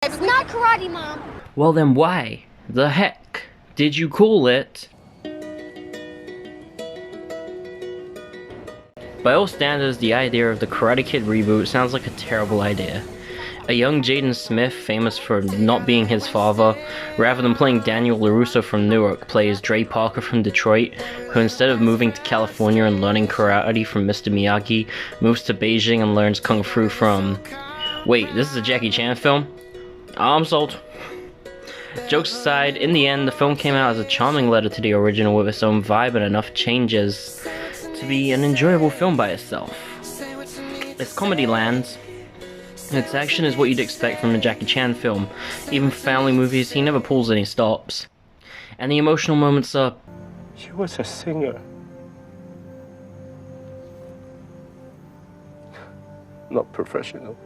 It's not karate, Mom. Well then why the heck did you call it? By all standards, the idea of the Karate Kid reboot sounds like a terrible idea. A young Jaden Smith, famous for not being his father, rather than playing Daniel LaRusso from Newark, plays Dre Parker from Detroit, who instead of moving to California and learning karate from Mr. Miyagi, moves to Beijing and learns kung fu from... Wait, this is a Jackie Chan film? I'm sold. Jokes aside, in the end, the film came out as a charming letter to the original with its own vibe and enough changes to be an enjoyable film by itself. Its comedy lands. Its action is what you'd expect from a Jackie Chan film. Even for family movies, he never pulls any stops. And the emotional moments are... She was a singer. Not professional.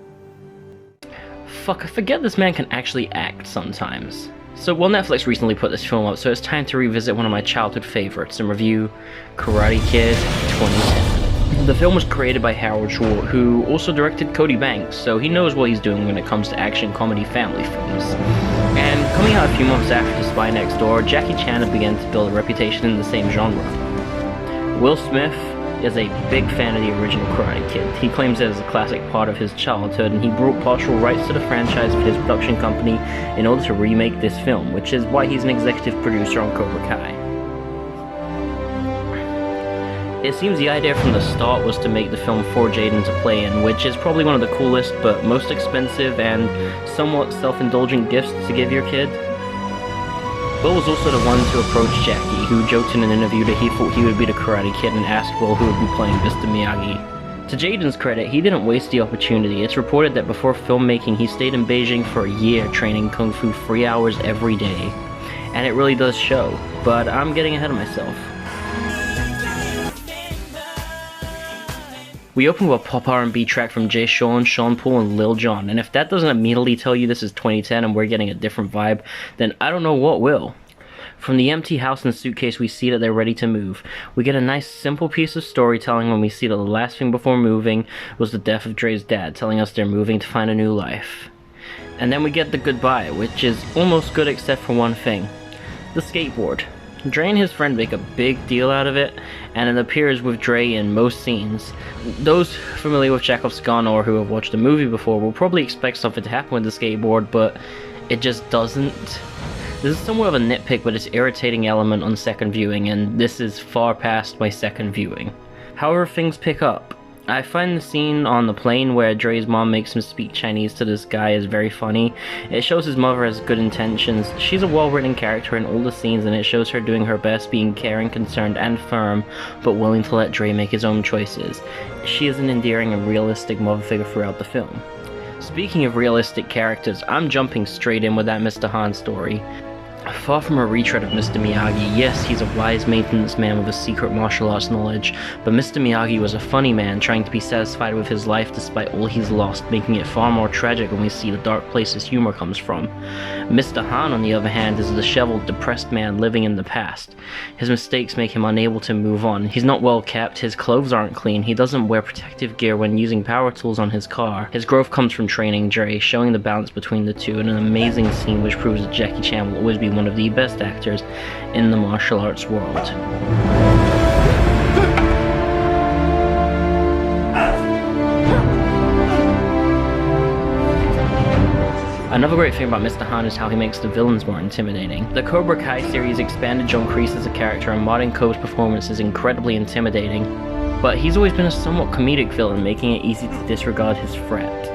Fuck, I forget this man can actually act sometimes. So, well, Netflix recently put this film up, so it's time to revisit one of my childhood favorites and review Karate Kid 2010. The film was created by Harold Short, who also directed Cody Banks, so he knows what he's doing when it comes to action comedy family films. And coming out a few months after The Spy Next Door, Jackie Chan had begun to build a reputation in the same genre. Will Smith is a big fan of the original Karate Kid. He claims it is a classic part of his childhood, and he brought partial rights to the franchise for his production company in order to remake this film, which is why he's an executive producer on Cobra Kai. It seems the idea from the start was to make the film for Jaden to play in, which is probably one of the coolest but most expensive and somewhat self-indulgent gifts to give your kid. Will was also the one to approach Jackie, who joked in an interview that he thought he would be the Karate Kid and asked Will who would be playing Mr. Miyagi. To Jaden's credit, he didn't waste the opportunity. It's reported that before filmmaking, he stayed in Beijing for a year training Kung Fu 3 hours every day. And it really does show, but I'm getting ahead of myself. We open with a pop R&B track from Jay Sean, Sean Paul, and Lil Jon, and if that doesn't immediately tell you this is 2010 and we're getting a different vibe, then I don't know what will. From the empty house and suitcase, we see that they're ready to move. We get a nice simple piece of storytelling when we see that the last thing before moving was the death of Dre's dad, telling us they're moving to find a new life. And then we get the goodbye, which is almost good except for one thing. The skateboard. Dre and his friend make a big deal out of it, and it appears with Dre in most scenes. Those familiar with Chekhov's gun or who have watched the movie before will probably expect something to happen with the skateboard, but it just doesn't. This is somewhat of a nitpick, but it's an irritating element on second viewing, and this is far past my second viewing. However, things pick up. I find the scene on the plane where Dre's mom makes him speak Chinese to this guy is very funny. It shows his mother has good intentions. She's a well-written character in all the scenes, and it shows her doing her best, being caring, concerned, and firm, but willing to let Dre make his own choices. She is an endearing and realistic mother figure throughout the film. Speaking of realistic characters, I'm jumping straight in with that Mr. Han story. Far from a retread of Mr. Miyagi, yes, he's a wise maintenance man with a secret martial arts knowledge, but Mr. Miyagi was a funny man trying to be satisfied with his life despite all he's lost, making it far more tragic when we see the dark place his humor comes from. Mr. Han, on the other hand, is a disheveled, depressed man living in the past. His mistakes make him unable to move on. He's not well kept, his clothes aren't clean, he doesn't wear protective gear when using power tools on his car. His growth comes from training Dre, showing the balance between the two in an amazing scene which proves that Jackie Chan will always be one of the best actors in the martial arts world. Another great thing about Mr. Han is how he makes the villains more intimidating. The Cobra Kai series expanded John Kreese as a character, and Martin Koe's performance is incredibly intimidating, but he's always been a somewhat comedic villain, making it easy to disregard his threat.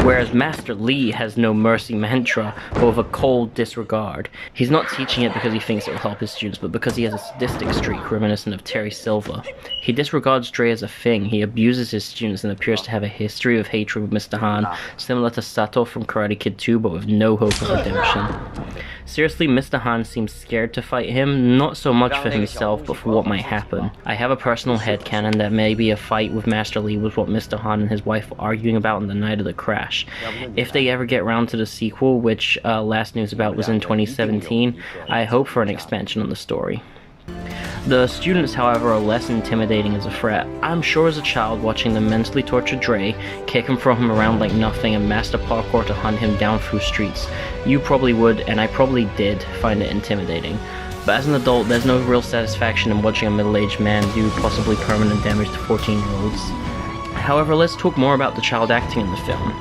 Whereas Master Lee has no mercy mantra, but with a cold disregard. He's not teaching it because he thinks it will help his students, but because he has a sadistic streak reminiscent of Terry Silver. He disregards Dre as a thing, he abuses his students, and appears to have a history of hatred with Mr. Han, similar to Sato from Karate Kid 2, but with no hope of redemption. Seriously, Mr. Han seems scared to fight him, not so much for himself, but for what might happen. I have a personal headcanon that maybe a fight with Master Lee was what Mr. Han and his wife were arguing about on the night of the crash. If they ever get round to the sequel, which last news about was in 2017, I hope for an expansion on the story. The students, however, are less intimidating as a threat. I'm sure as a child watching the mentally tortured Dre kick him from him around like nothing and master parkour to hunt him down through streets, you probably would, and I probably did, find it intimidating. But as an adult, there's no real satisfaction in watching a middle-aged man do possibly permanent damage to 14-year-olds. However, let's talk more about the child acting in the film.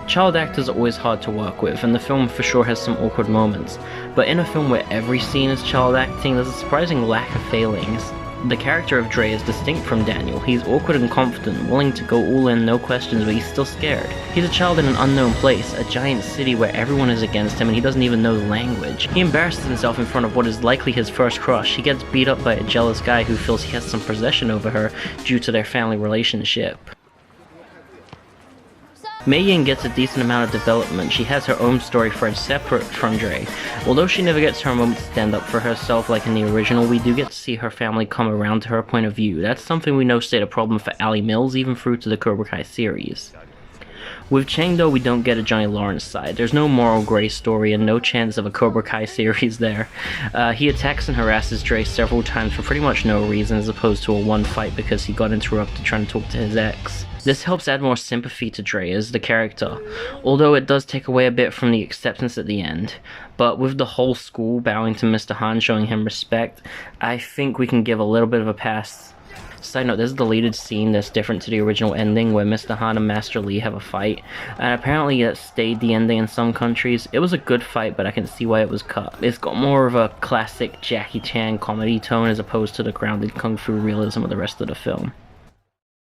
Child actors are always hard to work with, and the film for sure has some awkward moments, but in a film where every scene is child acting, there's a surprising lack of failings. The character of Dre is distinct from Daniel. He's awkward and confident, willing to go all in, no questions, but he's still scared. He's a child in an unknown place, a giant city where everyone is against him and he doesn't even know the language. He embarrasses himself in front of what is likely his first crush. He gets beat up by a jealous guy who feels he has some possession over her due to their family relationship. Mei Yin gets a decent amount of development. She has her own story thread separate from Dre. Although she never gets her moment to stand up for herself like in the original, we do get to see her family come around to her point of view. That's something we know stayed a problem for Ally Mills even through to the Cobra Kai series. With Chang though, we don't get a Johnny Lawrence side. There's no moral gray story and no chance of a Cobra Kai series there. He attacks and harasses Dre several times for pretty much no reason as opposed to a one fight because he got interrupted trying to talk to his ex. This helps add more sympathy to Dre as the character, although it does take away a bit from the acceptance at the end. But with the whole school bowing to Mr. Han showing him respect, I think we can give a little bit of a pass. Side note, there's a deleted scene that's different to the original ending where Mr. Han and Master Lee have a fight, and apparently that stayed the ending in some countries. It was a good fight, but I can see why it was cut. It's got more of a classic Jackie Chan comedy tone as opposed to the grounded kung fu realism of the rest of the film.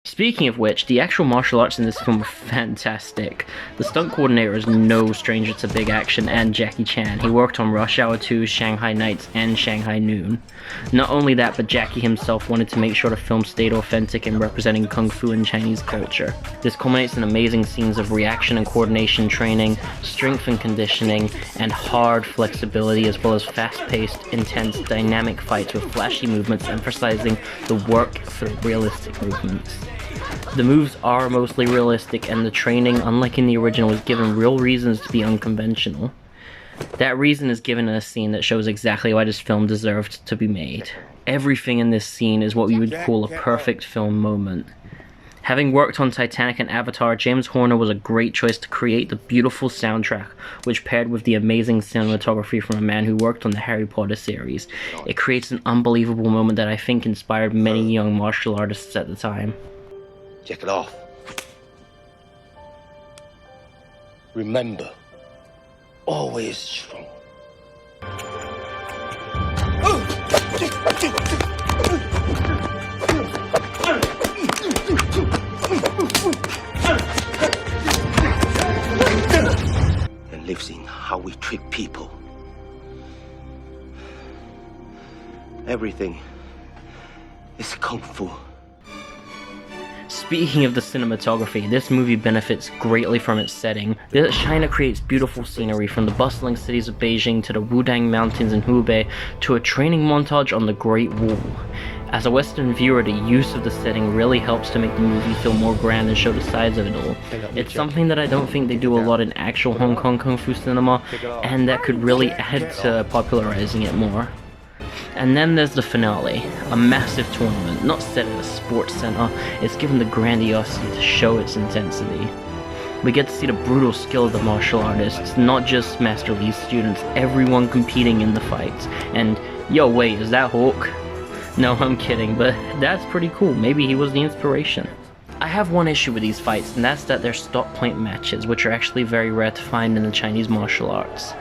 Speaking of which, the actual martial arts in this film are fantastic. The stunt coordinator is no stranger to big action and Jackie Chan. He worked on Rush Hour 2, Shanghai Nights, and Shanghai Noon. Not only that, but Jackie himself wanted to make sure the film stayed authentic in representing kung fu and Chinese culture. This culminates in amazing scenes of reaction and coordination training, strength and conditioning, and hard flexibility, as well as fast-paced, intense, dynamic fights with flashy movements emphasizing the work for realistic movements. The moves are mostly realistic, and the training, unlike in the original, is given real reasons to be unconventional. That reason is given in a scene that shows exactly why this film deserved to be made. Everything in this scene is what we would call a perfect film moment. Having worked on Titanic and Avatar, James Horner was a great choice to create the beautiful soundtrack, which paired with the amazing cinematography from a man who worked on the Harry Potter series. It creates an unbelievable moment that I think inspired many young martial artists at the time. Check it off. Remember, always strong. And lives in how we treat people. Everything is kung fu. Speaking of the cinematography, this movie benefits greatly from its setting. China creates beautiful scenery from the bustling cities of Beijing to the Wudang Mountains in Hubei to a training montage on the Great Wall. As a Western viewer, the use of the setting really helps to make the movie feel more grand and show the sides of it all. It's something that I don't think they do a lot in actual Hong Kong Kung Fu cinema, and that could really add to popularizing it more. And then there's the finale, a massive tournament, not set at a sports center. It's given the grandiosity to show its intensity. We get to see the brutal skill of the martial artists, not just Master Lee's students, everyone competing in the fights. And, yo wait, is that Hulk? No, I'm kidding, but that's pretty cool. Maybe he was the inspiration. I have one issue with these fights, and that's that they're stop point matches, which are actually very rare to find in the Chinese martial arts.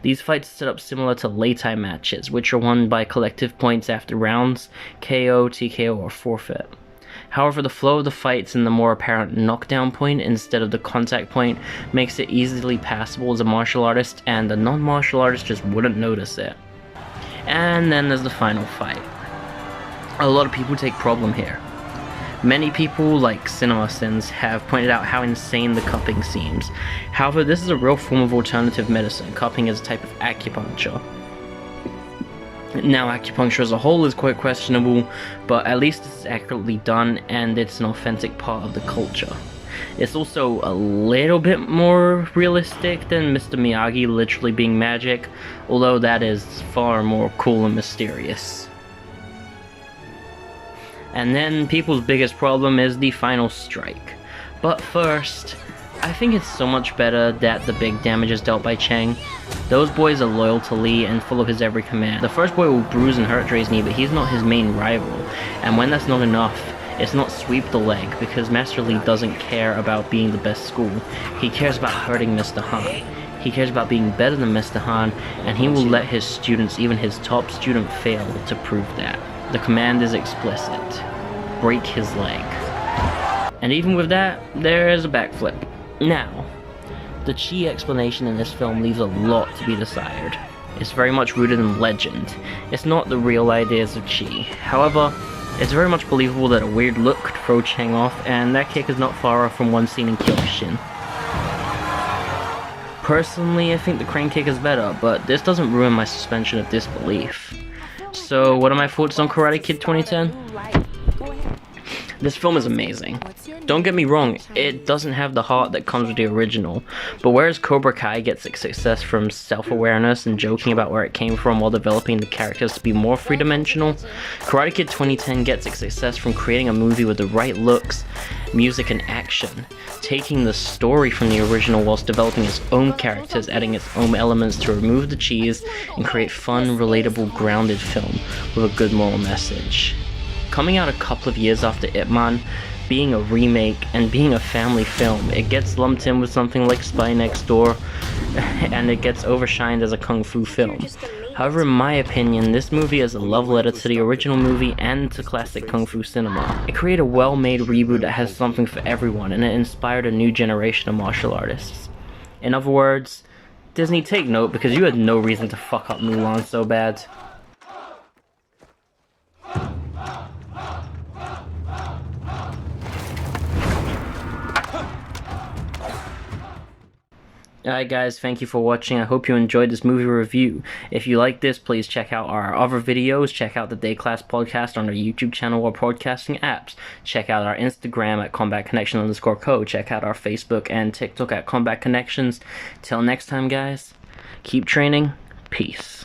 These fights set up similar to Lei matches, which are won by collective points after rounds, KO, TKO, or forfeit. However, the flow of the fights and the more apparent knockdown point instead of the contact point makes it easily passable as a martial artist, and a non-martial artist just wouldn't notice it. And then there's the final fight. A lot of people take problem here. Many people, like CinemaSins, have pointed out how insane the cupping seems. However, this is a real form of alternative medicine. Cupping is a type of acupuncture. Now, acupuncture as a whole is quite questionable, but at least it's accurately done and it's an authentic part of the culture. It's also a little bit more realistic than Mr. Miyagi literally being magic, although that is far more cool and mysterious. And then people's biggest problem is the final strike. But first, I think it's so much better that the big damage is dealt by Chang. Those boys are loyal to Lee and full of his every command. The first boy will bruise and hurt Dre's knee, but he's not his main rival. And when that's not enough, it's not sweep the leg, because Master Lee doesn't care about being the best school. He cares about hurting Mr. Han. He cares about being better than Mr. Han, and he will let his students, even his top student, fail to prove that. The command is explicit. Break his leg. And even with that, there is a backflip. Now, the Chi explanation in this film leaves a lot to be desired. It's very much rooted in legend. It's not the real ideas of Chi. However, it's very much believable that a weird look could throw Chang off, and that kick is not far off from one seen in Kyokushin. Personally, I think the crane kick is better, but this doesn't ruin my suspension of disbelief. So, what are my thoughts on Karate Kid 2010? This film is amazing. Don't get me wrong, it doesn't have the heart that comes with the original, but whereas Cobra Kai gets its success from self-awareness and joking about where it came from while developing the characters to be more three-dimensional, Karate Kid 2010 gets its success from creating a movie with the right looks, music, and action, taking the story from the original whilst developing its own characters, adding its own elements to remove the cheese and create fun, relatable, grounded film with a good moral message. Coming out a couple of years after Ip Man, being a remake and being a family film, it gets lumped in with something like Spy Next Door, and it gets overshined as a kung fu film. However, in my opinion, this movie is a love letter to the original movie and to classic kung fu cinema. It created a well-made reboot that has something for everyone, and it inspired a new generation of martial artists. In other words, Disney, take note, because you had no reason to fuck up Mulan so bad. Alright guys, thank you for watching. I hope you enjoyed this movie review. If you like this, please check out our other videos. Check out the Day Class podcast on our YouTube channel or podcasting apps. Check out our Instagram at combatconnection_co. Check out our Facebook and TikTok at Combat Connections. Till next time guys, keep training. Peace.